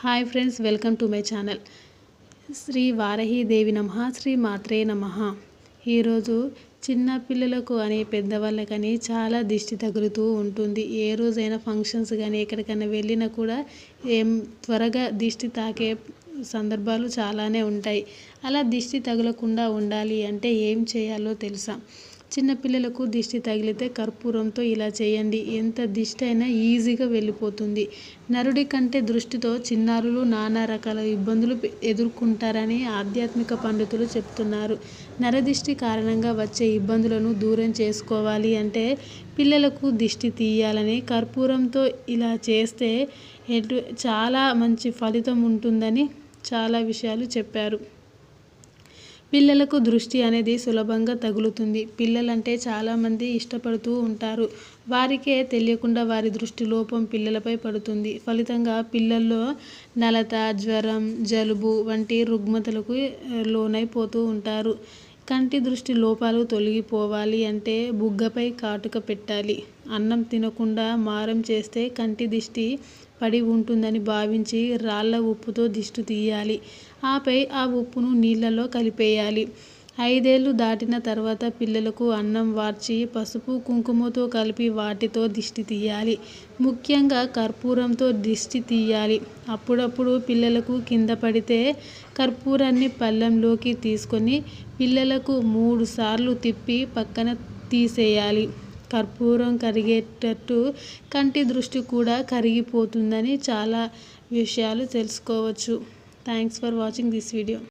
Hi friends, welcome to my channel. Shri Varahi Devi నమః. శ్రీ మాత్రే నమః. ఈరోజు చిన్న పిల్లలకు అని పెద్దవాళ్ళకని చాలా దిష్టి తగులుతూ ఉంటుంది. ఏ రోజైనా ఫంక్షన్స్ కానీ ఎక్కడికైనా వెళ్ళినా కూడా త్వరగా దిష్టి తాకే సందర్భాలు చాలానే ఉంటాయి. అలా దిష్టి తగలకుండా ఉండాలి అంటే ఏం చేయాలో తెలుసా? చిన్నపిల్లలకు దిష్టి తగిలితే కర్పూరంతో ఇలా చేయండి. ఎంత దిష్టి అయినా ఈజీగా వెళ్ళిపోతుంది. నరుడి కంటే దృష్టితో చిన్నారులు నానా రకాల ఇబ్బందులు ఎదుర్కొంటారని ఆధ్యాత్మిక పండితులు చెప్తున్నారు. నరదిష్టి కారణంగా వచ్చే ఇబ్బందులను దూరం చేసుకోవాలి అంటే పిల్లలకు దిష్టి తీయాలని, కర్పూరంతో ఇలా చేస్తే చాలా మంచి ఫలితం ఉంటుందని చాలా విషయాలు చెప్పారు. పిల్లలకు దృష్టి అనేది సులభంగా తగులుతుంది. పిల్లలంటే చాలామంది ఇష్టపడుతూ ఉంటారు. వారికే తెలియకుండా వారి దృష్టి లోపం పిల్లలపై పడుతుంది. ఫలితంగా పిల్లల్లో నలత, జ్వరం, జలుబు వంటి రుగ్మతలకు లోనైపోతూ ఉంటారు. కంటి దృష్టి లోపాలు తొలగిపోవాలి అంటే బుగ్గపై కాటుక పెట్టాలి. అన్నం తినకుండా మారం చేస్తే కంటి దిష్టి పడి ఉంటుందని భావించి రాళ్ళ ఉప్పుతో దిష్టి తీయాలి. ఆపై ఆ ఉప్పును నీళ్ళలో కలిపేయాలి. 5 ఏళ్ళు దాటిన తర్వాత పిల్లలకు అన్నం వార్చి పసుపు, కుంకుమతో కలిపి వాటితో దిష్టి తీయాలి. ముఖ్యంగా కర్పూరంతో దిష్టి తీయాలి. అప్పుడప్పుడు పిల్లలకు కింద పడితే కర్పూరాన్ని పళ్ళెంలోకి తీసుకొని పిల్లలకు 3 సార్లు తిప్పి పక్కన తీసేయాలి. కర్పూరం కరిగేటట్టు కంటి దృష్టి కూడా కరిగిపోతుందని చాలా విషయాలు తెలుసుకోవచ్చు. Thanks for watching this video.